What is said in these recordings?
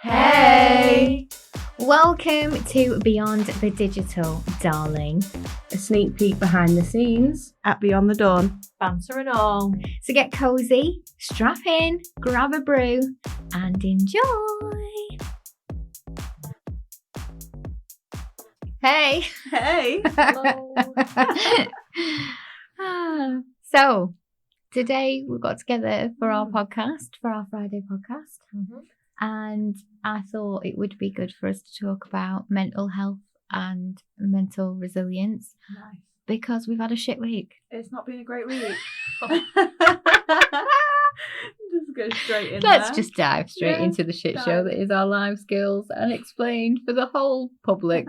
Hey! Welcome to Beyond the Digital, darling. A sneak peek behind the scenes at Beyond the Dawn. Banter and all. So get cozy, strap in, grab a brew, and enjoy. Hey! Hey! Hello. So, today we got together for our podcast, for our Friday podcast. Mm-hmm. And I thought it would be good for us to talk about mental health and mental resilience Nice. because we've had a shit week. It's not been a great week. Just go straight in Let's there. just dive straight Yeah, into the shit show that is our life skills and explain for the whole public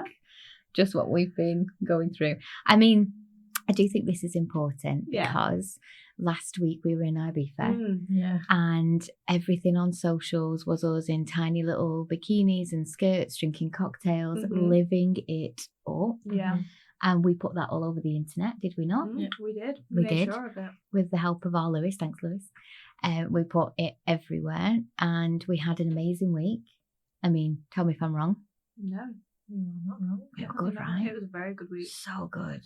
just what we've been going through. I mean, I do think this is important because last week we were in Ibiza and everything on socials was us in tiny little bikinis and skirts, drinking cocktails, living it up. Yeah. And we put that all over the internet, did we not? Yeah, we did. We made did. Sure of it. With the help of our Lewis. Thanks, Lewis. We put it everywhere and we had an amazing week. I mean, tell me if I'm wrong. No. You are not wrong. It was good, right? It was a very good week. So good.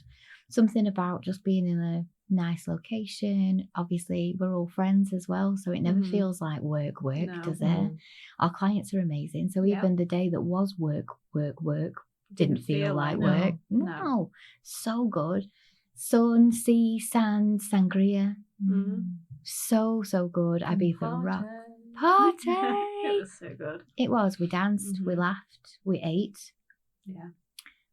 Something about just being in a nice location. Obviously, we're all friends as well, so it never feels like work, No. does it? Our clients are amazing, so even the day that was work didn't feel like work. No. So good. Sun, sea, sand, sangria. So good. Ibiza rock. Party. It was so good. It was. We danced, we laughed, we ate. Yeah.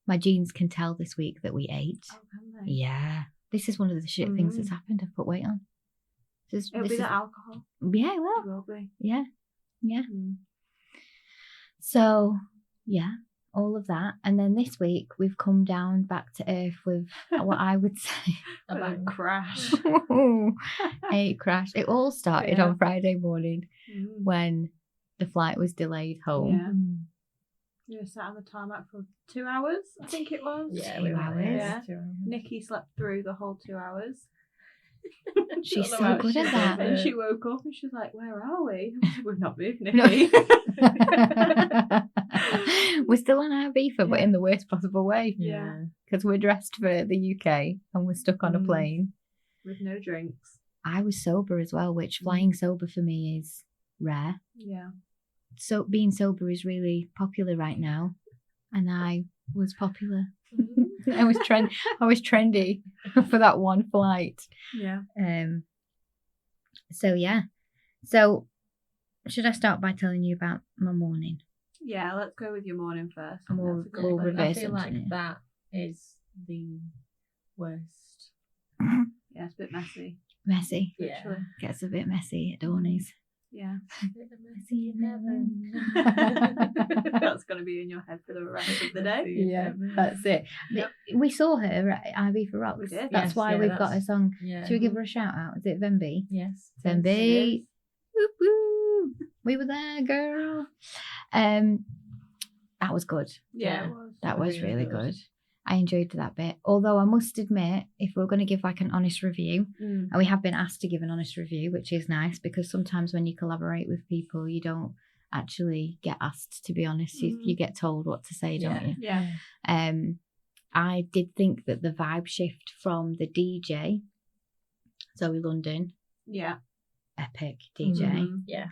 My genes can tell this week that we ate. Oh, can they? Yeah. This is one of the shit things that's happened. I've put weight on. It'll be the alcohol. Yeah, it will. It will be. Yeah. Mm. So, yeah, all of that. And then this week, we've come down back to earth with what I would say A crash. a crash. It all started on Friday morning when the flight was delayed home. Yeah. You were sat on the tarmac for 2 hours, I think it was. Yeah, 2 hours. Yeah. 2 hours. Nikki slept through the whole 2 hours. She's so good at that. And she woke up and she was like, "Where are we?" We've not moved, No. Nikki. We're still on our Ibiza, but in the worst possible way. Yeah. Because we're dressed for the UK and we're stuck on a plane. With no drinks. I was sober as well, which flying sober for me is rare. Yeah. So being sober is really popular right now, and I was popular. I was trendy for that one flight. Yeah. So yeah. So should I start by telling you about my morning? Yeah, let's go with your morning first. And we'll That's a good we'll place. reverse I feel like engineer. that is the worst. Yeah, it's a bit messy. Messy. Literally. Gets a bit messy at Dorney's. Yeah. Messy in heaven. That's going to be in your head for the rest of the day. Yeah, that's it. Yep. We saw her at Ivy for Rocks. We did. That's Yes, why yeah, we've got that's- a song. Yeah. Should we give her a shout out? Is it Venby? Yes. Venby. Woo woo. We were there, girl. That was good. Yeah, it was. That was Really really good. good. I enjoyed that bit. Although I must admit, if we're going to give like an honest review, and we have been asked to give an honest review, which is nice because sometimes when you collaborate with people, you don't actually get asked to be honest. You get told what to say, don't you? Yeah. I did think that the vibe shift from the DJ, Zoe London, Yeah. epic DJ, Mhm. Yeah.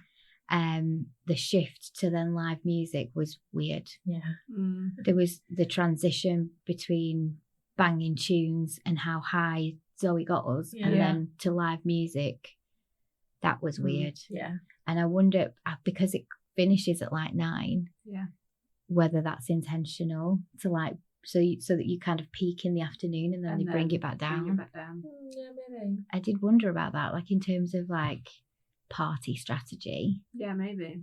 the shift to then live music was weird. Yeah. Mm. There was the transition between banging tunes and how high Zoe got us, and Yeah. then to live music. That was weird. Yeah. And I wonder, because it finishes at like 9, Yeah. whether that's intentional to like so that you kind of peak in the afternoon and then And they bring it back down. Bring it back down. Yeah, maybe. I did wonder about that, like in terms of like party strategy. Yeah, maybe.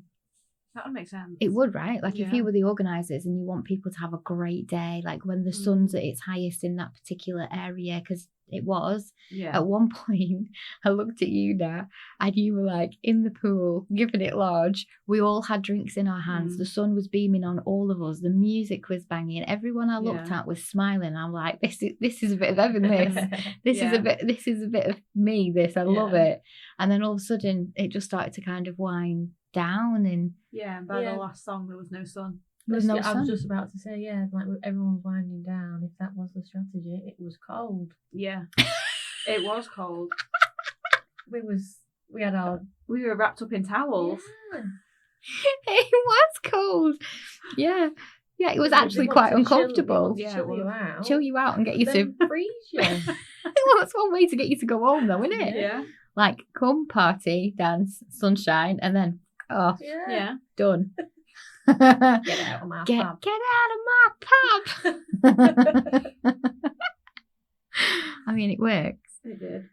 That would make sense. It would, right? Like if Yeah. you were the organisers and you want people to have a great day, like when the sun's at its highest in that particular area, because it was. Yeah. At one point, I looked at you now, and you were like in the pool, giving it large. We all had drinks in our hands. The sun was beaming on all of us. The music was banging. Everyone I looked at was smiling. I'm like, this is a bit of heaven. This is a bit of me. This I love it. And then all of a sudden, it just started to kind of wind down, and and by the last song, there was no sun. There was no I sun. was just about to say, like everyone's winding down. If that was the strategy, it was cold. Yeah, it was cold. We were wrapped up in towels. Yeah. It was cold. Yeah, it was actually quite uncomfortable. Chill you out and get you to freeze you. Well, that's one way to get you to go home, though, isn't it? Yeah. Like, come party, dance, sunshine, and then off. Yeah. Done. Get out of my pub. Get out of my pub. I mean, it works. It did.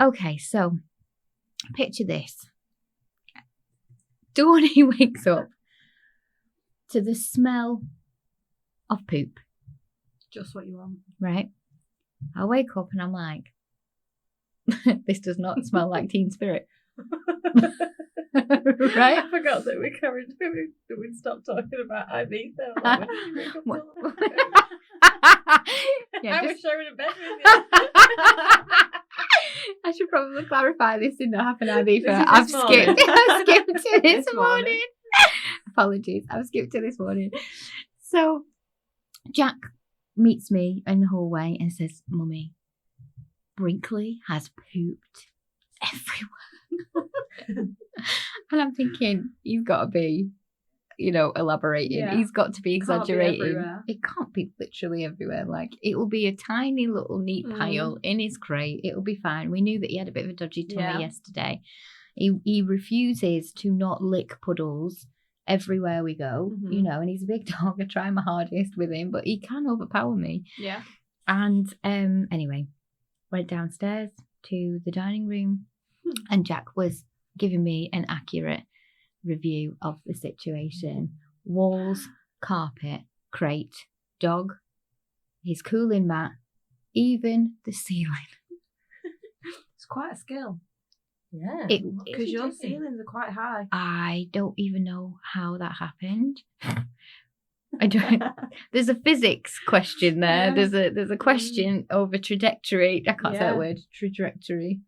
Okay, so picture this. Dawn, he wakes up to the smell of poop. Just what you want. Right? I wake up and I'm like, this does not smell like Teen Spirit. Right? I forgot that we'd stop talking about IV though. I was sharing a bed with you. I should probably clarify this did not happen IV for I've skipped to this morning. Apologies, I've skipped to this morning. So Jack meets me in the hallway and says, Mummy, Brinkley has pooped everywhere. And I'm thinking, you've got to be, elaborating. Yeah. He's got to be exaggerating. It can't be literally everywhere. Like, it will be a tiny little neat pile in his crate. It'll be fine. We knew that he had a bit of a dodgy tummy yesterday. He refuses to not lick puddles everywhere we go, and he's a big dog. I try my hardest with him, but he can overpower me. Yeah. And anyway, went downstairs to the dining room, and Jack was giving me an accurate review of the situation. Walls, carpet, crate, dog, his cooling mat, even the ceiling. It's quite a skill. Yeah. Because your ceilings are quite high. I don't even know how that happened. I don't. There's a physics question there. Yeah. There's a question over trajectory. I can't say that word. Trajectory.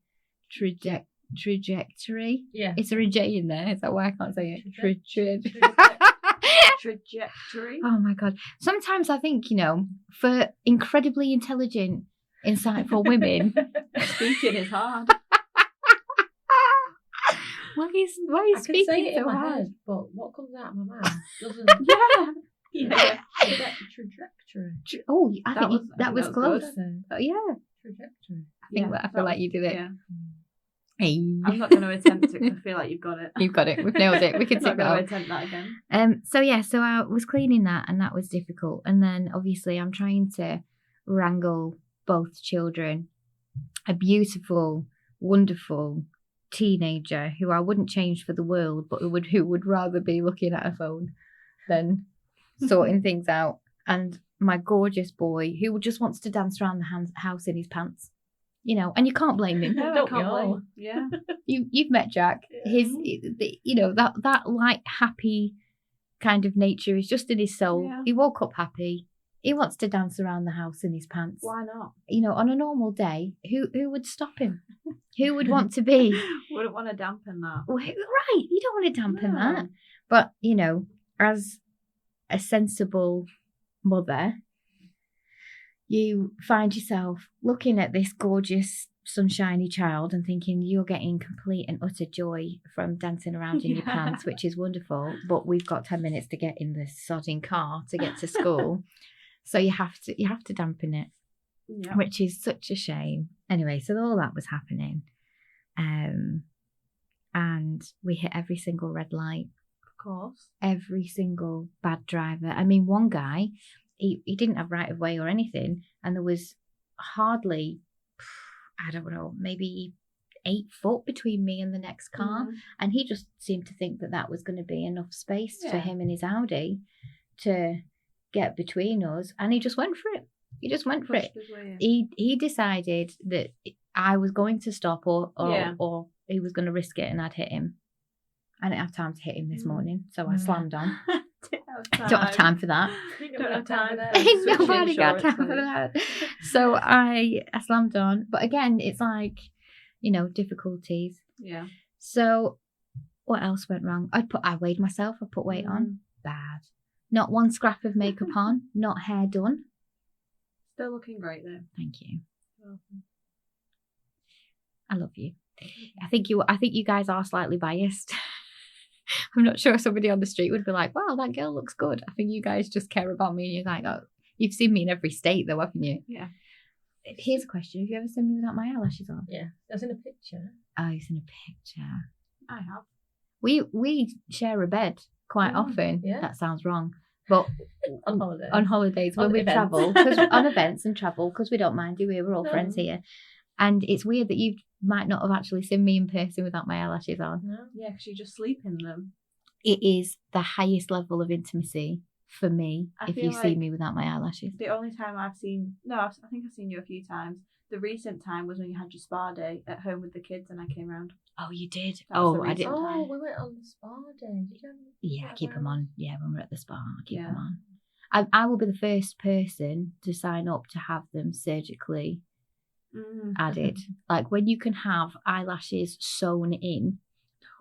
Yeah. Is there a J in there? Is that why I can't say it? Trajectory. Oh my God. Sometimes I think, for incredibly intelligent, insightful women, speaking is hard. Why are you speaking say it so in my hard? head, but what comes out of my mouth doesn't. Yeah. Trajectory. Oh, I think that was close. Yeah. Trajectory. I feel like you did it. Yeah. Hey. I'm not going to attempt it because I feel like you've got it. You've got it. We've nailed it. We can I'm tick not that going to off. attempt that again. So I was cleaning that, and that was difficult. And then obviously I'm trying to wrangle both children. A beautiful, wonderful teenager who I wouldn't change for the world, but who would rather be looking at a phone than sorting things out. And my gorgeous boy who just wants to dance around the house in his pants. And you can't blame him. No, I can't blame. Yeah. You've met Jack. That light, happy kind of nature is just in his soul. Yeah. He woke up happy. He wants to dance around the house in his pants. Why not? On a normal day, who would stop him? Who would want to be? Wouldn't want to dampen that. Right, you don't want to dampen that. But, as a sensible mother, you find yourself looking at this gorgeous, sunshiny child and thinking you're getting complete and utter joy from dancing around in your pants, which is wonderful. But we've got 10 minutes to get in this sodding car to get to school. So you have to dampen it, which is such a shame. Anyway, so all that was happening. And we hit every single red light. Of course. Every single bad driver. I mean, one guy, he didn't have right of way or anything, and there was hardly, I don't know, maybe 8 foot between me and the next car. Mhm. And he just seemed to think that that was going to be enough space for Yeah. him and his Audi to get between us. And he just went for it. He just went for it. Pushed his way in. He decided that I was going to stop or Yeah. he was going to risk it and I'd hit him. I didn't have time to hit him this morning, so I Mm. slammed on. Don't Don't have time for that. Don't have time for Ain't switching nobody got time for insurance, that. So I slammed on. But again, it's like, difficulties. Yeah. So what else went wrong? I weighed myself. I put weight on. Bad. Not one scrap of makeup on. Not hair done. Still looking great though. Thank you. Welcome. I love you. I think you guys are slightly biased. I'm not sure somebody on the street would be like, wow, that girl looks good. I think you guys just care about me and you're like, oh, you've seen me in every state though, haven't you? Yeah. Here's a question. Have you ever seen me without my eyelashes on? Yeah, that's in a picture. Oh, it's in a picture. I have. We share a bed quite often. yeah. That sounds wrong. But On holiday. on holidays when On we events. travel, on events and travel, because we don't mind, do we? We're all No. friends here. And it's weird that you might not have actually seen me in person without my eyelashes on. No. Yeah, because you just sleep in them. It is the highest level of intimacy for me I if feel you see like me without my eyelashes. The only time I think I've seen you a few times. The recent time was when you had your spa day at home with the kids and I came round. Oh, you did? That was the I did. recent time. Oh, we went on the spa day. Did you? Yeah, I keep them on. Yeah, when we're at the spa, I keep Yeah. them on. I will be the first person to sign up to have them surgically added. Like when you can have eyelashes sewn in,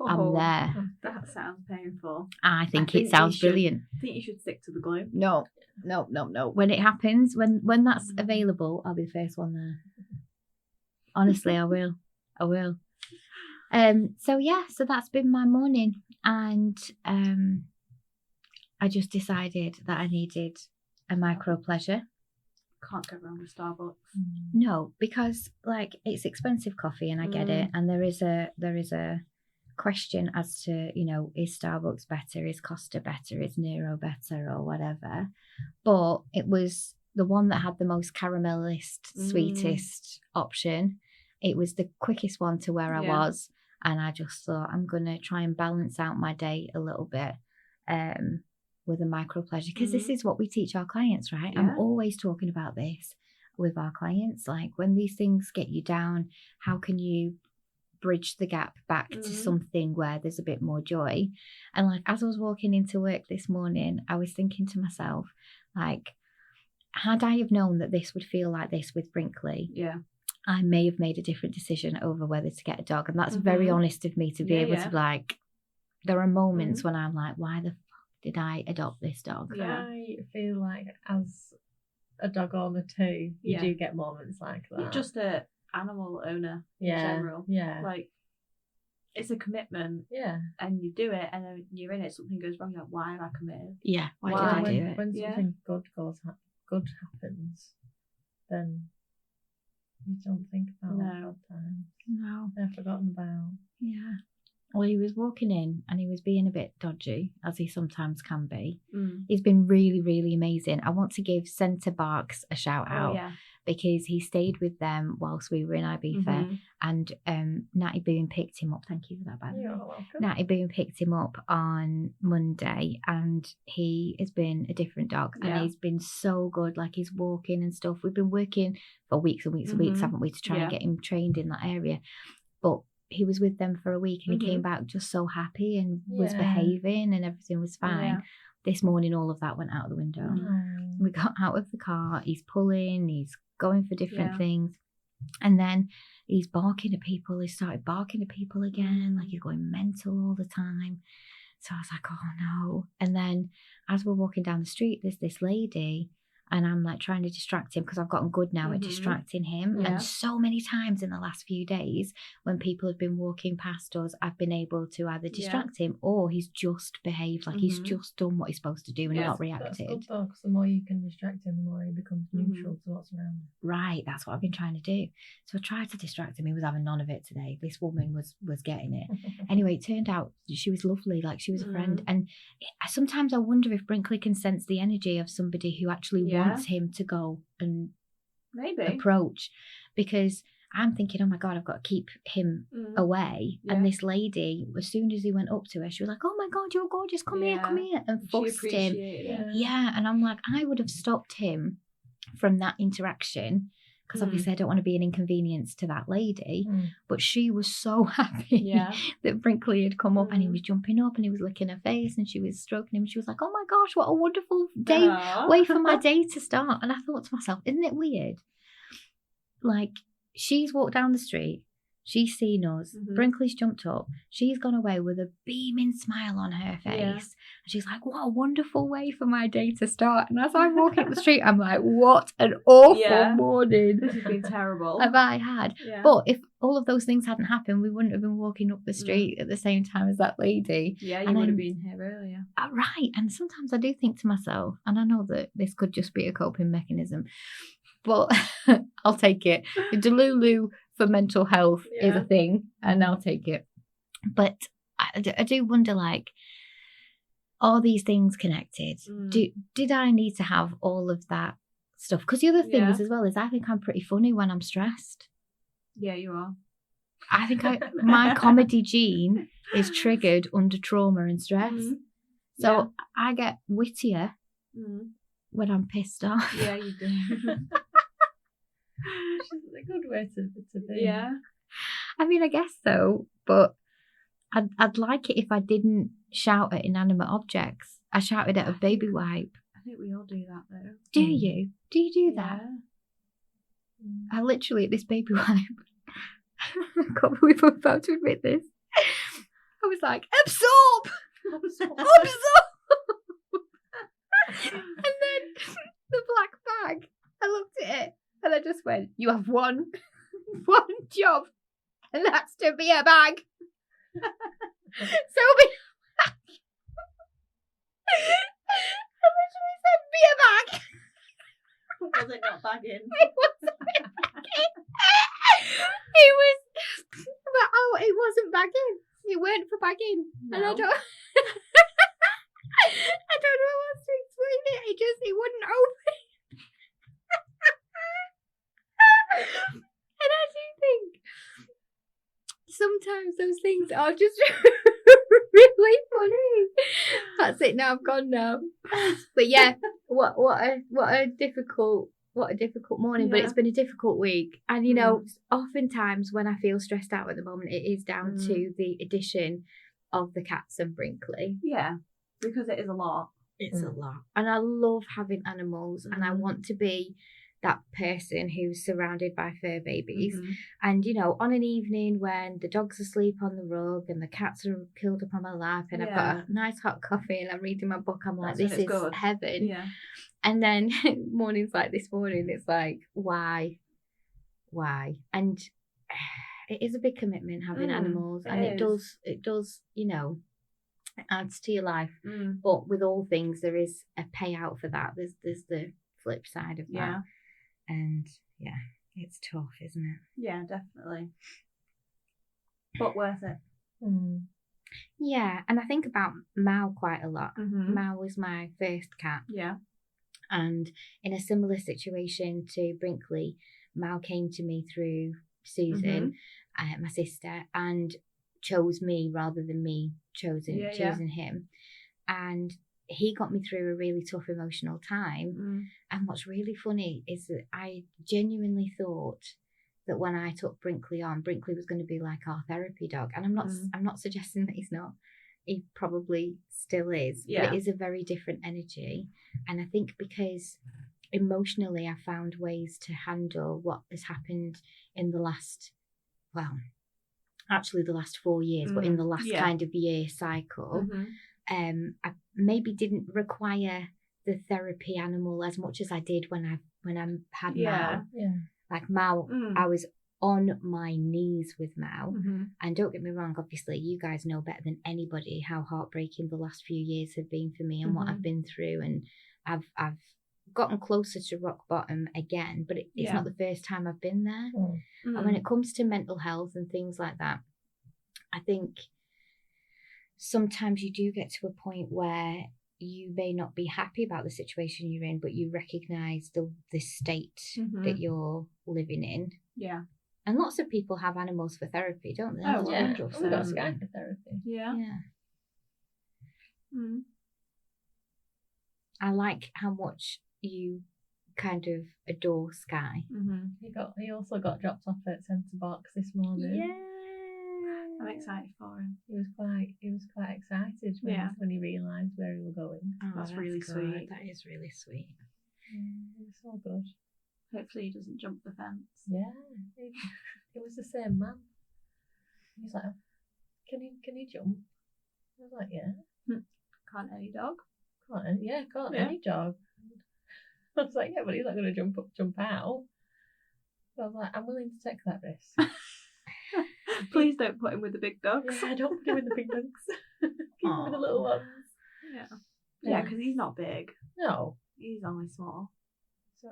I'm there. That sounds painful. I think think it sounds you should- brilliant. I think you should stick to the glue. No. When it happens, when that's available, I'll be the first one there. Honestly, I will. So that's been my morning, and I just decided that I needed a micro pleasure. Can't go wrong with Starbucks. No, because like it's expensive coffee, and I get it, and there is a question as to, is Starbucks better, is Costa better, is Nero better, or whatever. But it was the one that had the most caramellist, sweetest option. It was the quickest one to where I was, and I just thought I'm gonna try and balance out my day a little bit with a micro pleasure, because this is what we teach our clients, right? Yeah. I'm always talking about this with our clients, like when these things get you down, how can you bridge the gap back to something where there's a bit more joy? And like as I was walking into work this morning, I was thinking to myself, like, had I have known that this would feel like this with Brinkley, I may have made a different decision over whether to get a dog. And that's very honest of me to be able to be like, there are moments when I'm like, why the fuck did I adopt this dog? Yeah. I feel like as a dog owner too, you do get moments like that. You're just a animal owner in general. Yeah. Like, it's a commitment. Yeah. And you do it, and then you're in it, something goes wrong, you're like, why have I committed? Yeah, why Well, did I do it? When something good happens, then you don't think about bad times. No. They're forgotten about. Yeah. Well, he was walking in and he was being a bit dodgy, as he sometimes can be. He's been really, really amazing. I want to give Centre Barks a shout out because he stayed with them whilst we were in Ibiza, and Natty Boone picked him up. Thank you for that, by the way. You're welcome. Natty Boone picked him up on Monday, and he has been a different dog, and he's been so good. Like he's walking and stuff. We've been working for weeks and weeks and weeks, haven't we, to try and get him trained in that area. But he was with them for a week, and he came back just so happy and was behaving, and everything was fine. Yeah. This morning, all of that went out the window. We got out of the car. He's pulling. He's going for different things. And then he's barking at people. He started barking at people again. Like he's going mental all the time. So I was like, oh no. And then as we're walking down the street, there's this lady, and I'm like trying to distract him because I've gotten good now at distracting him. And so many times in the last few days when people have been walking past us, I've been able to either distract him or he's just behaved, like he's just done what he's supposed to do and not reacted. That's good though, because the more you can distract him, the more he becomes neutral to what's around him. Right, that's what I've been trying to do. So I tried to distract him. He was having none of it today. This woman was getting it. Anyway, it turned out she was lovely, like she was a friend. And sometimes I wonder if Brinkley can sense the energy of somebody who actually wants him to go and maybe approach, because I'm thinking, oh my God, I've got to keep him away. Yeah. And this lady, as soon as he went up to her, she was like, oh my God, you're gorgeous, come here, and fussed him. Yeah, and I'm like, I would have stopped him from that interaction, because obviously I don't want to be an inconvenience to that lady. But she was so happy that Brinkley had come up, and he was jumping up and he was licking her face and she was stroking him. She was like, oh my gosh, what a wonderful day, way for my day to start. And I thought to myself, isn't it weird? Like, she's walked down the street, she's seen us, Brinkley's jumped up, she's gone away with a beaming smile on her face. And she's like, what a wonderful way for my day to start. And as I'm walking up the street, I'm like, what an awful morning. This has been terrible. Have I had? Yeah. But if all of those things hadn't happened, we wouldn't have been walking up the street at the same time as that lady. Yeah, you would have been here earlier. Right. And sometimes I do think to myself, and I know that this could just be a coping mechanism, but I'll take it. The Delulu for mental health is a thing, and I'll take it. But I do wonder, like, are these things connected? Did I need to have all of that stuff? Because the other thing is, as well, is I think I'm pretty funny when I'm stressed. Yeah, you are. I think my comedy gene is triggered under trauma and stress. So I get wittier when I'm pissed off. Yeah, you do. Which is a good way to be. Yeah. I mean, I guess so, but I'd like it if I didn't shout at inanimate objects. I shouted at a baby wipe. I think we all do that, though. Do you? Do you do that? I literally, at this baby wipe, I can't believe I'm about to admit this, I was like, absorb! Absorb! And then the black bag, I looked at it and I just went, you have one job, and that's to be a bag. So be a bag. I literally said, be a bag. Was it not bagging? It wasn't bagging. It wasn't bagging. It weren't for bagging. No. And I don't know how else to explain it. It wouldn't open. And I do think sometimes those things are just really funny. That's it. Now I've gone now. But yeah, what a difficult morning. But it's been a difficult week, and you know, oftentimes when I feel stressed out at the moment, it is down to the addition of the cats and Brinkley. Yeah, because it is a lot. It's a lot, and I love having animals, and I want to be that person who's surrounded by fur babies. And you know, on an evening when the dog's asleep on the rug and the cats are curled up on my lap and I've got a nice hot coffee and I'm reading my book, I'm like, this is good. Heaven. Yeah. And then mornings like this morning, it's like, why? And it is a big commitment having animals, and it does, you know, it adds to your life. But with all things, there is a payout for that. There's the flip side of that. Yeah. And yeah, it's tough, isn't it? Yeah, definitely. But worth it. Yeah, and I think about Mal quite a lot. Mal was my first cat. Yeah. And in a similar situation to Brinkley, Mal came to me through Susan, my sister, and chose me rather than me choosing him. And he got me through a really tough emotional time. And what's really funny is that I genuinely thought that when I took Brinkley on, Brinkley was going to be like our therapy dog. And I'm not suggesting that he's not. He probably still is. Yeah. But it is a very different energy. And I think because emotionally I found ways to handle what has happened in the last, actually the last 4 years, but in the last kind of year cycle. I maybe didn't require the therapy animal as much as I did when I had Mal. Yeah. Like Mal, I was on my knees with Mal. And don't get me wrong, obviously you guys know better than anybody how heartbreaking the last few years have been for me and what I've been through. And I've gotten closer to rock bottom again, but it's not the first time I've been there. And when it comes to mental health and things like that, I think sometimes you do get to a point where you may not be happy about the situation you're in, but you recognise the state that you're living in. Yeah. And lots of people have animals for therapy, don't they? Oh, That's Yeah, wonderful. we got Sky for therapy. Yeah. Yeah. Mm. I like how much you kind of adore Sky. Mm-hmm. He also got dropped off at Centre Box this morning. Yeah. I'm excited for him. He was quite excited when he realised where he was going. Oh, That's really good. sweet. That is really sweet. It was so good. Hopefully he doesn't jump the fence. Yeah, it was the same man. He was like, "Can he jump?" I was like, "Yeah." Can't any dog? Can't any dog. I was like, "Yeah, but he's not going to jump out." So I was like, "I'm willing to take that risk." Please don't put him with the big dogs. Yeah, don't put him with the big dogs. Keep him with the little ones. Yeah. Yeah, because he's not big. No. He's only small. So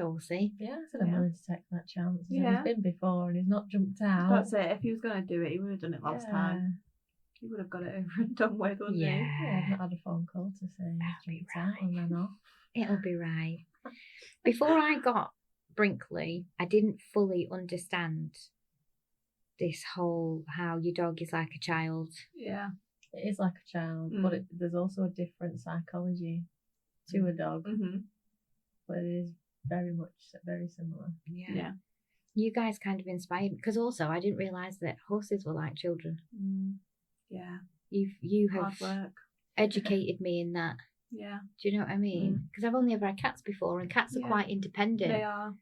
we'll see. yeah, I said I'm willing to take that chance. I said, Yeah. He's been before and he's not jumped out. That's it. If he was going to do it, he would have done it last time. He would have got it over and done with, wouldn't he? Yeah, I've not had a phone call to say he's jumped out and then off. It'll be right. Before I got Brinkley, I didn't fully understand this whole how your dog is like a child. Yeah. It is like a child, but there's also a different psychology to a dog. Mm-hmm. But it is very similar. Yeah. You guys kind of inspired me because also I didn't realise that horses were like children. Yeah. You Hard have work. educated me in that. Yeah. Do you know what I mean? Because I've only ever had cats before, and cats are quite independent. They are.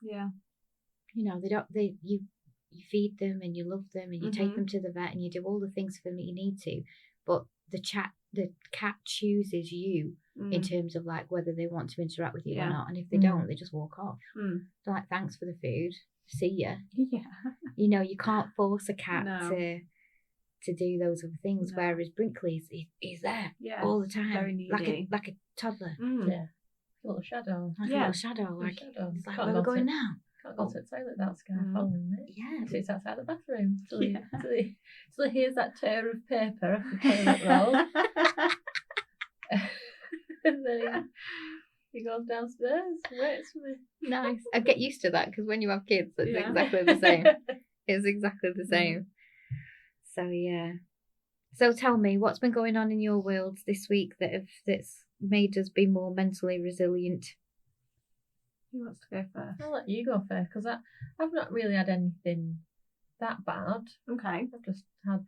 Yeah. You know, you feed them and you love them and you take them to the vet and you do all the things for them that you need to, but the cat chooses you in terms of like whether they want to interact with you or not, and if they don't, they just walk off. They're like, thanks for the food, see ya. Yeah. You know, you can't force a cat to do those other things, whereas Brinkley's he's there all the time, very needy. like a toddler. Yeah, little shadow. Like a little shadow. It's like, where are we going now? Can't go to the toilet without Sky following me. Yeah. He sits outside the bathroom till he hears that tear of paper off the toilet roll. And then he goes downstairs and waits for me. Nice. I get used to that because when you have kids, it's exactly the same. It's exactly the same. So yeah. So tell me, what's been going on in your world this week that's made us be more mentally resilient? Who wants to go first? I'll let you go first because I've not really had anything that bad. Okay. I've just had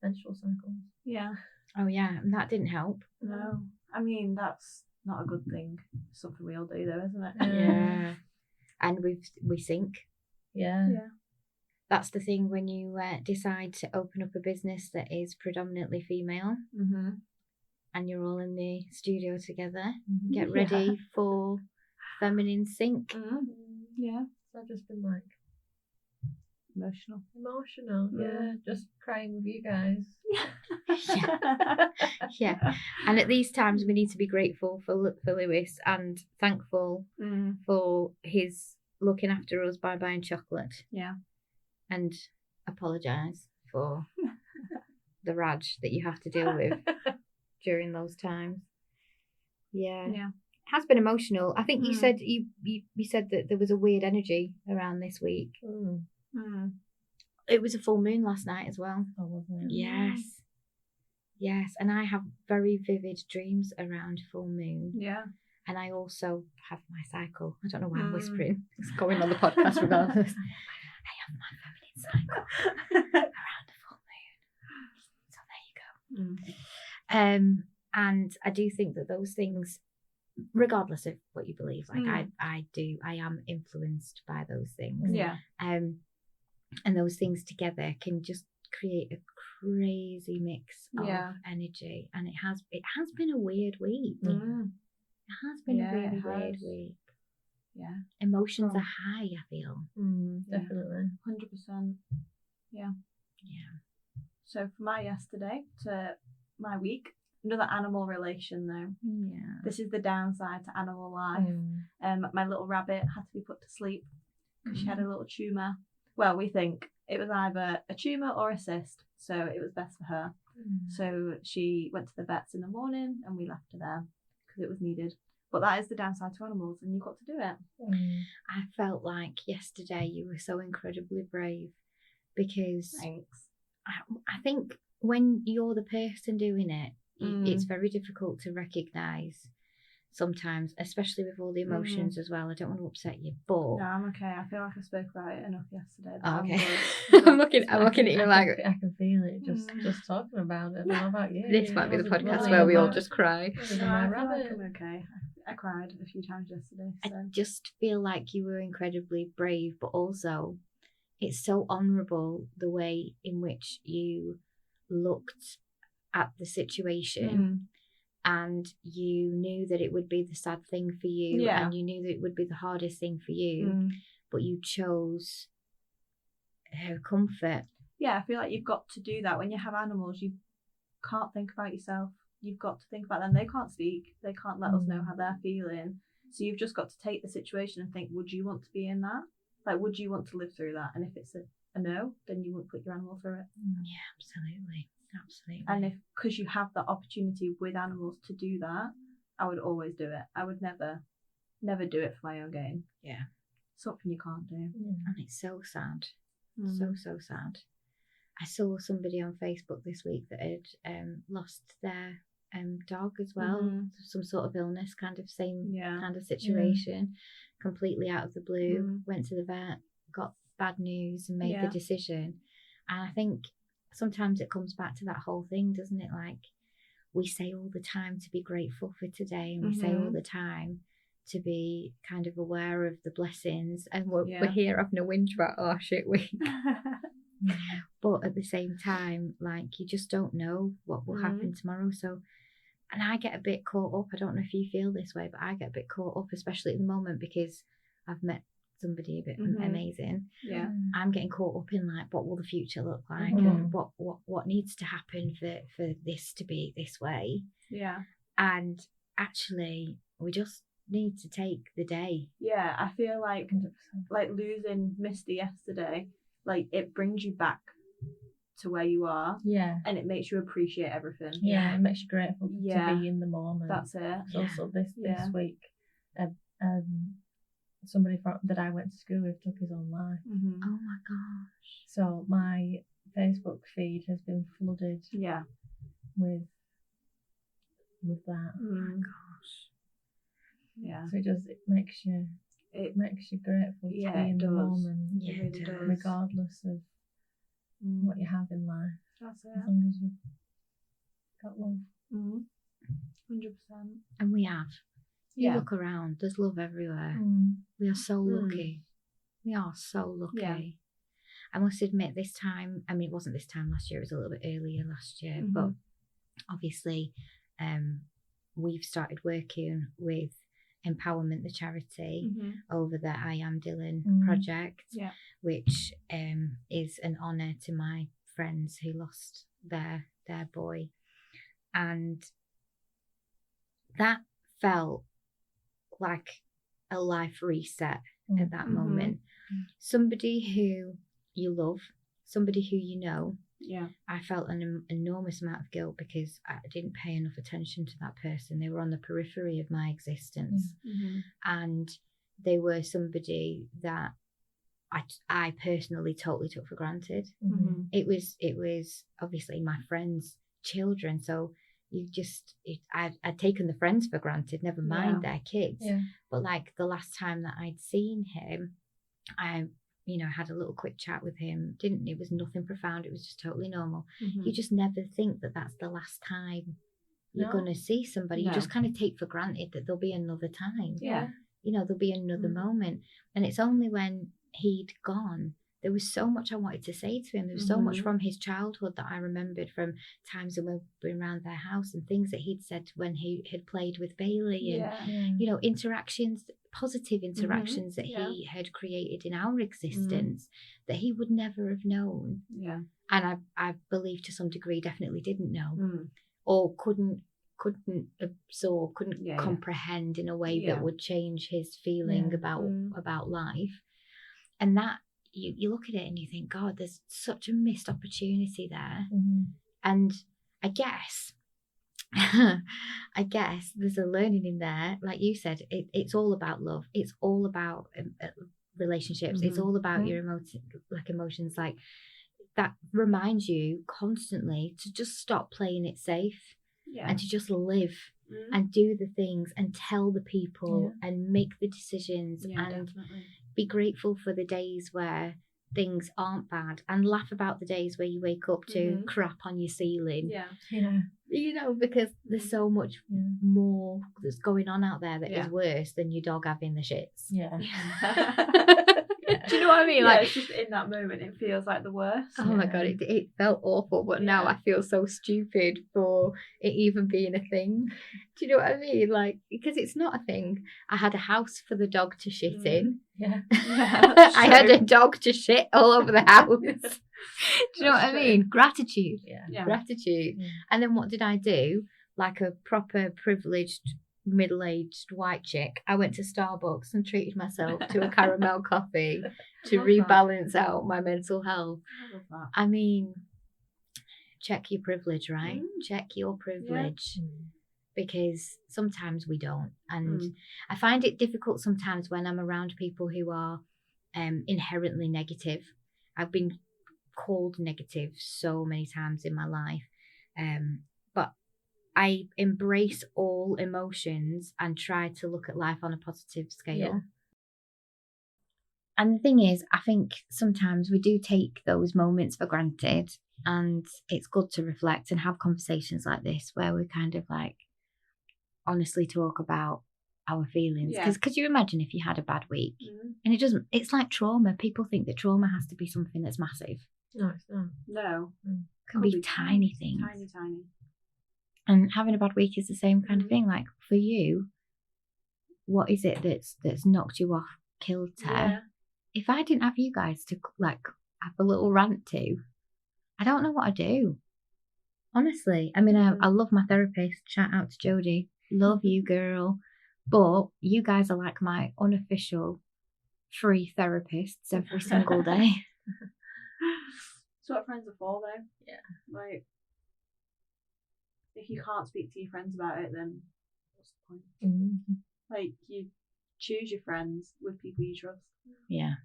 menstrual cycles. Yeah. Oh yeah, and that didn't help. No. I mean, that's not a good thing. Something we all do though, isn't it? Yeah. And we sink. Yeah. Yeah. That's the thing when you decide to open up a business that is predominantly female, and you're all in the studio together. Get ready for feminine sink. Yeah. So I've just been like emotional. Yeah, just crying with you guys. Yeah. And at these times we need to be grateful for Lewis and thankful for his looking after us by buying chocolate. Yeah. And apologise for the rage that you have to deal with during those times. Yeah. Yeah. It has been emotional. I think you said you said that there was a weird energy around this week. It was a full moon last night as well. Oh, wasn't it? Yes, and I have very vivid dreams around full moon. Yeah. And I also have my cycle. I don't know why I'm whispering. It's going on the podcast regardless. I have my feminine cycle around the full moon. So there you go. And I do think that those things, regardless of what you believe, like I am influenced by those things. Yeah. And those things together can just create a crazy mix of energy. And it has been a weird week. It has been a really weird week. Yeah. Emotions are high, I feel. Definitely. 100%. Yeah. Yeah. So from my yesterday to my week, another animal relation though. Yeah. This is the downside to animal life. My little rabbit had to be put to sleep because she had a little tumour. Well, we think it was either a tumour or a cyst, so it was best for her. So she went to the vets in the morning and we left her there because it was needed. But that is the downside to animals, and you've got to do it. I felt like yesterday you were so incredibly brave, because Thanks. I think when you're the person doing it, it's very difficult to recognise sometimes, especially with all the emotions as well. I don't want to upset you, but No, I'm okay. I feel like I spoke about it enough yesterday. Oh, okay. I'm good. I'm looking at you like I can feel it just talking about it. How about you? this might be the podcast Wasn't where we all about- just cry. wasn't No, my I feel like rabbit. I'm okay. I cried a few times yesterday. I So. just feel like you were incredibly brave, but also it's so honourable the way in which you looked at the situation, and you knew that it would be the sad thing for you, and you knew that it would be the hardest thing for you, but you chose her comfort. Yeah, I feel like you've got to do that. When you have animals, you can't think about yourself. You've got to think about them. They can't speak. They can't let us know how they're feeling. So you've just got to take the situation and think, would you want to be in that? Like, would you want to live through that? And if it's a no, then you wouldn't put your animal through it. Yeah, absolutely. And if, because you have the opportunity with animals to do that, I would always do it. I would never do it for my own gain. Yeah. Something you can't do. And it's so sad. So sad. I saw somebody on Facebook this week that had lost their dog as well. Some sort of illness, kind of same kind of situation, completely out of the blue. Went to the vet, got bad news, and made the decision. And I think sometimes it comes back to that whole thing, doesn't it? Like, we say all the time to be grateful for today, and we say all the time to be kind of aware of the blessings, and we're here having a whinge about our shit week. But at the same time, like, you just don't know what will happen tomorrow. So, and I get a bit caught up. I don't know if you feel this way, but I get a bit caught up, especially at the moment, because I've met somebody a bit amazing. Yeah. I'm getting caught up in, like, what will the future look like, and what needs to happen for this to be this way. Yeah. And actually, we just need to take the day. Yeah, I feel like losing Misty yesterday, like, it brings you back to where you are. Yeah. And it makes you appreciate everything. Yeah, it makes you grateful to be in the moment. That's it. Also this week, somebody that I went to school with took his own life. Oh my gosh. So my Facebook feed has been flooded with that. Oh my gosh. Yeah. So it makes you grateful to be in the moment. Yeah, it really does. Regardless of what you have in life. That's it. As long as you've got love. 100%. And we have. You look around, there's love everywhere. We are so lucky. We are so lucky. Yeah. I must admit, this time, I mean, it wasn't this time last year, it was a little bit earlier last year, but obviously we've started working with Empowerment, the charity, over the I Am Dylan project, which is an honour to my friends who lost their boy. And that felt like a life reset at that moment. Somebody who you love, somebody who you know. Yeah. I felt an enormous amount of guilt because I didn't pay enough attention to that person. They were on the periphery of my existence. And they were somebody that I personally totally took for granted. It was obviously my friend's children, so I'd taken the friends for granted, never mind their kids. But like the last time that I'd seen him, I had a little quick chat with him. It was nothing profound. It was just totally normal. You just never think that that's the last time you're going to see somebody. You just kind of take for granted that there'll be another time. There'll be another moment. And it's only when he'd gone, there was so much I wanted to say to him. There was so much from his childhood that I remembered, from times when we've been around their house and things that he'd said when he had played with Bailey, and interactions, positive interactions that he had created in our existence that he would never have known. And I believe to some degree definitely didn't know, or couldn't absorb, couldn't comprehend in a way that would change his feeling about life. And that you look at it and you think, God, there's such a missed opportunity there. And I guess I guess there's a learning in there. Like you said, it's all about love. It's all about relationships. It's all about your emotions. Like that reminds you constantly to just stop playing it safe and to just live and do the things and tell the people and make the decisions and definitely. Be grateful for the days where things aren't bad and laugh about the days where you wake up to crap on your ceiling. You know, because there's so much more that's going on out there that is worse than your dog having the shits. Do you know what I mean? Like, it's just in that moment it feels like the worst. Oh my god, it felt awful, but now I feel so stupid for it even being a thing. Do you know what I mean? Like, because it's not a thing. I had a house for the dog to shit in. I had a dog to shit all over the house. Do you know what I mean? Gratitude. Gratitude. And then what did I do? Like a proper privileged middle-aged white chick, I went to Starbucks and treated myself to a caramel coffee to rebalance out my mental health. I love that. I mean, check your privilege, right? Check your privilege. Because sometimes we don't. And I find it difficult sometimes when I'm around people who are inherently negative. I've been called negative so many times in my life. But I embrace all emotions and try to look at life on a positive scale. And the thing is, I think sometimes we do take those moments for granted, and it's good to reflect and have conversations like this where we kind of like honestly talk about our feelings. Because you imagine if you had a bad week and it's like trauma. People think that trauma has to be something that's massive. No, it's not. No. It can be tiny things. Tiny. And having a bad week is the same kind of thing. Like for you, what is it that's knocked you off kilter? If I didn't have you guys to like have a little rant to, I don't know what I'd do. Honestly, I mean, I love my therapist. Shout out to Jodie. Love you, girl. But you guys are like my unofficial free therapists every single day. That's what friends are for, though. Yeah. Like, if you can't speak to your friends about it, then what's the point? Like, you choose your friends with people you trust. Yeah.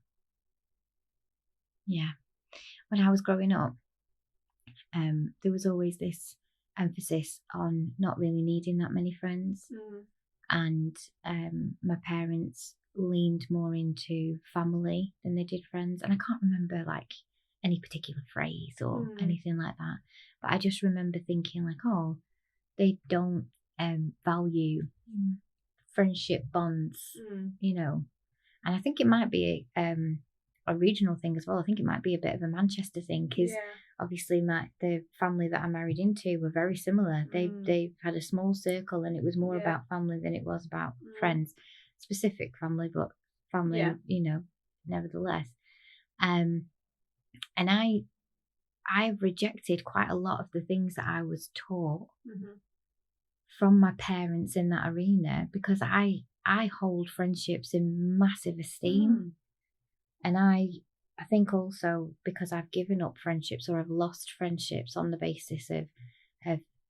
When I was growing up, there was always this emphasis on not really needing that many friends. And my parents leaned more into family than they did friends. And I can't remember like any particular phrase or anything like that. But I just remember thinking like, oh, they don't value friendship bonds, you know. And I think it might be a regional thing as well. I think it might be a bit of a Manchester thing because obviously the family that I married into were very similar. They had a small circle and it was more about family than it was about friends. Specific family, but family, you know, nevertheless. And I've rejected quite a lot of the things that I was taught from my parents in that arena because I hold friendships in massive esteem. And I think also because I've given up friendships or I've lost friendships on the basis of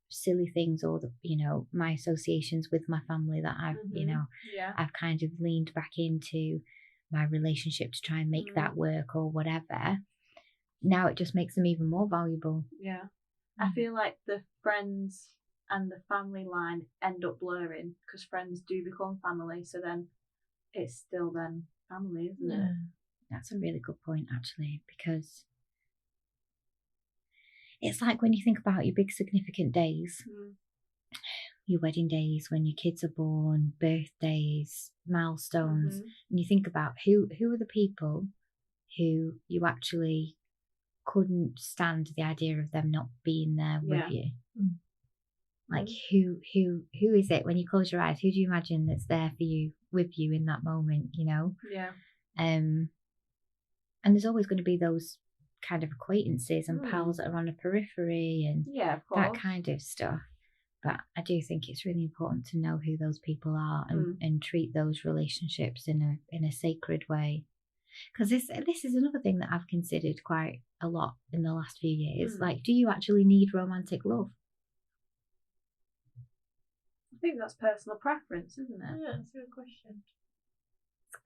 silly things or you know, my associations with my family that I've you know I've kind of leaned back into my relationship to try and make that work or whatever. Now it just makes them even more valuable. I feel like the friends and the family line end up blurring because friends do become family, so then it's still then family, isn't it? That's a really good point actually, because it's like when you think about your big significant days, your wedding days, when your kids are born, birthdays, milestones, and you think about who are the people who you actually couldn't stand the idea of them not being there with you. Like who is it when you close your eyes? Who do you imagine that's there for you, with you in that moment? You know. And there's always going to be those kind of acquaintances and pals that are on the periphery and that kind of stuff. But I do think it's really important to know who those people are and treat those relationships in a sacred way. Because this is another thing that I've considered quite a lot in the last few years. Like, do you actually need romantic love? I think that's personal preference, isn't it? Yeah, that's a good question.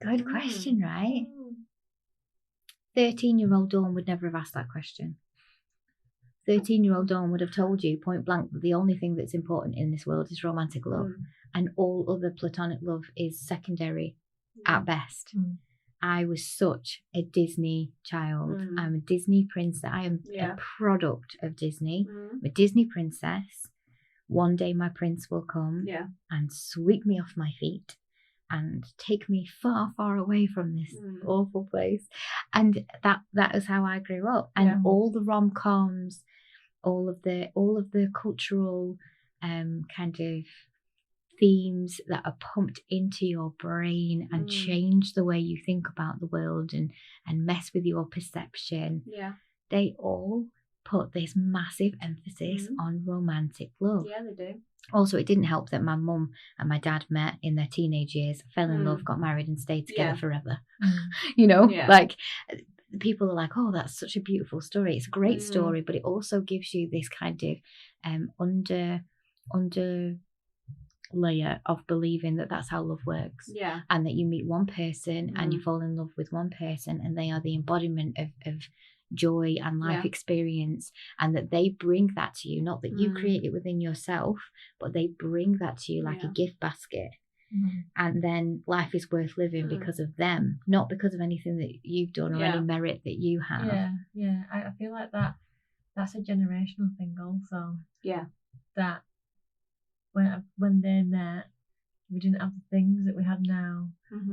It's a good question, right? Mm. 13-year-old Dawn would never have asked that question. 13-year-old Dawn would have told you point blank that the only thing that's important in this world is romantic love, and all other platonic love is secondary at best. I was such a Disney child. I'm a Disney princess. I am a product of Disney. I'm a Disney princess. One day my prince will come and sweep me off my feet and take me far, far away from this awful place. And that is how I grew up. And all the rom-coms, all of the cultural kind of themes that are pumped into your brain and change the way you think about the world and mess with your perception. Yeah. They all put this massive emphasis on romantic love. Yeah, they do. Also, it didn't help that my mum and my dad met in their teenage years, fell in love, got married and stayed together forever. You know, like people are like, oh, that's such a beautiful story. It's a great story, but it also gives you this kind of under layer of believing that that's how love works. Yeah. And that you meet one person and you fall in love with one person and they are the embodiment of joy and life experience, and that they bring that to you, not that you create it within yourself, but they bring that to you like a gift basket. And then life is worth living because of them, not because of anything that you've done or any merit that you have. Yeah. I feel like that's a generational thing also. Yeah. That when they met, we didn't have the things that we had now.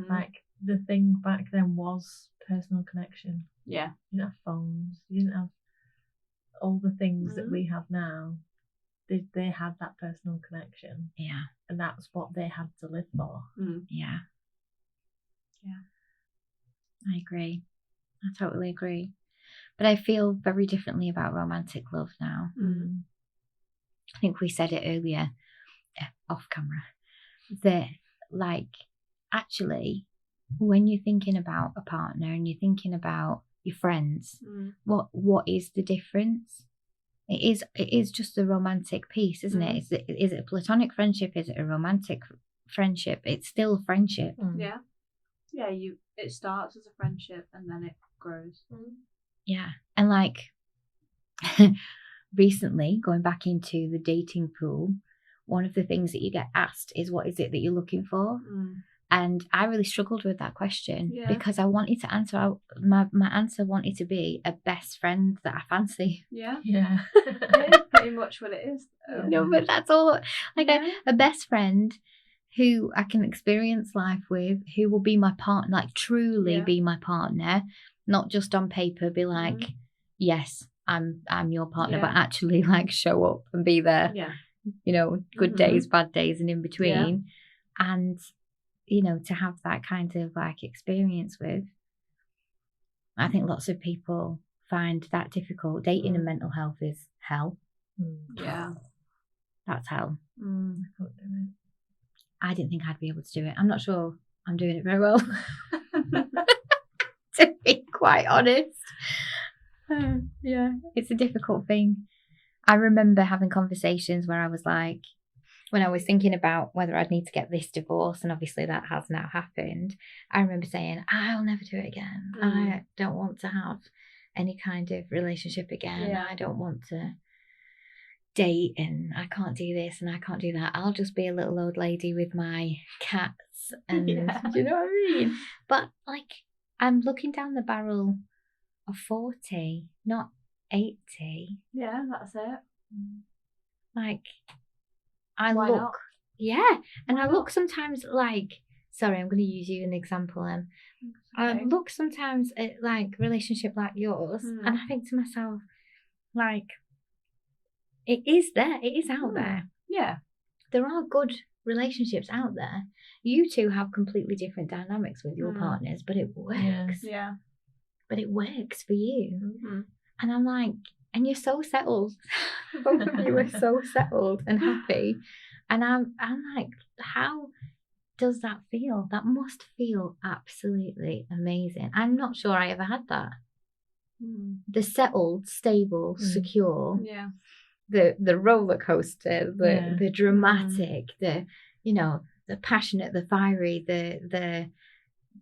Like the thing back then was personal connection. Yeah. You didn't have phones. You didn't have all the things that we have now. They had that personal connection. Yeah. And that's what they had to live for. Yeah. Yeah. I agree. I totally agree. But I feel very differently about romantic love now. I think we said it earlier, off camera, that like actually when you're thinking about a partner and you're thinking about your friends, what is the difference? It is just the romantic piece, isn't it? Is it a platonic friendship? Is it a romantic friendship? It's still friendship. Yeah. It starts as a friendship and then it grows. Yeah. And like recently, going back into the dating pool, one of the things that you get asked is, what is it that you're looking for? And I really struggled with that question because I wanted to answer, my answer wanted to be a best friend that I fancy. Yeah. It is pretty much what it is. No, but that's all. Like a best friend who I can experience life with, who will be my partner, like truly be my partner, not just on paper be like, yes, I'm your partner, but actually like show up and be there. Yeah. You know, good days, bad days, and in between. And you know, to have that kind of like experience with, I think lots of people find that difficult. Dating and mental health is hell. Yeah. That's hell. I couldn't do it. I didn't think I'd be able to do it. I'm not sure I'm doing it very well. To be quite honest. Yeah, it's a difficult thing. I remember having conversations where I was like, when I was thinking about whether I'd need to get this divorce, and obviously that has now happened, I remember saying, I'll never do it again. I don't want to have any kind of relationship again. I don't want to date, and I can't do this and I can't do that. I'll just be a little old lady with my cats and do you know what I mean? But like, I'm looking down the barrel of 40, not 80. Yeah, that's it. Like, Why look, not? and I look sometimes like, sorry, I'm going to use you an example. I look sometimes at like relationship like yours, and I think to myself, like, it is there, it is out there. Yeah, there are good relationships out there. You two have completely different dynamics with your partners, but it works. Yeah. But it works for you. And I'm like, and you're so settled. Both of you are so settled and happy. And I'm like, how does that feel? That must feel absolutely amazing. I'm not sure I ever had that. The settled, stable, secure. Yeah. the roller coaster, the dramatic, the passionate, the fiery, the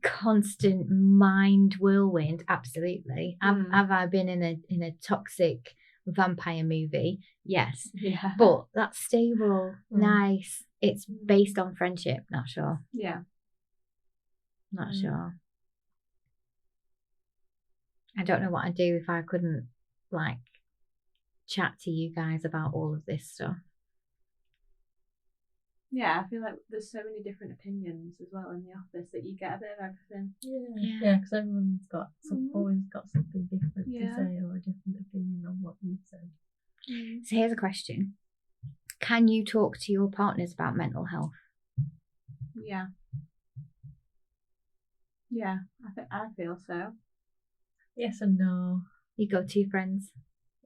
constant mind whirlwind. Absolutely. Have I been in a toxic vampire movie? Yes. Yeah. But that's stable, nice. It's based on friendship. Not sure. Yeah. Not sure. I don't know what I'd do if I couldn't like chat to you guys about all of this stuff. Yeah, I feel like there's so many different opinions as well in the office that you get a bit of everything. Yeah, because everyone's got always got something different to say or a different opinion on what you've said. So here's a question: can you talk to your partners about mental health? Yeah. Yeah, I feel so. Yes and no. You go to your friends.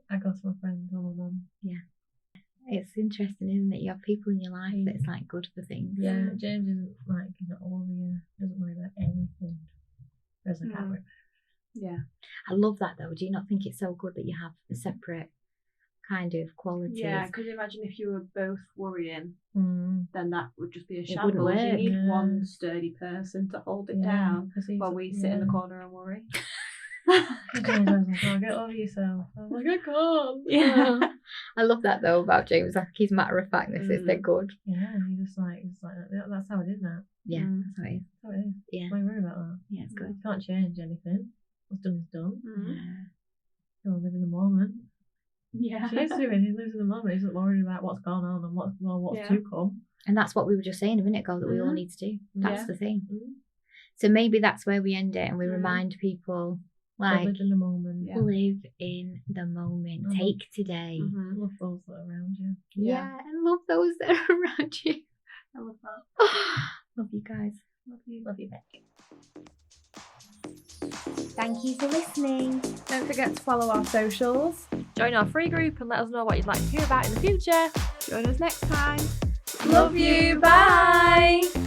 I go to my friends or my mum. Yeah. It's interesting, isn't it? You have people in your life that's like good for things. Yeah, James isn't like, he's not a worrier, doesn't worry about anything. Whereas I can't worry about. Yeah. I love that though. Do you not think it's so good that you have a separate kind of qualities? Yeah, because imagine if you were both worrying, then that would just be a It shambles. wouldn't work. You need one sturdy person to hold it down while we sit in the corner and worry. James was like, oh, get over yourself. I'm like, I can't. Yeah. I love that though about James. Like his matter of factness is they're good. Yeah, he's like that's how it is now. Yeah, that's how it is. That's how it is. Yeah. Why worry about that? Yeah, it's good. Can't change anything. What's done is done. Yeah. Don't live in the moment. Yeah. He lives in the moment. He's not worried about what's going on and what's to come. And that's what we were just saying a minute ago that we all need to do. That's the thing. So maybe that's where we end it and we remind people like live in the moment. Live in the moment. Take today. Love those that are around you. Yeah, and love those that are around you. I love that. Love you guys. Love you back. Thank you for listening. Don't forget to follow our socials. Join our free group and let us know what you'd like to hear about in the future. Join us next time. Love you. Bye.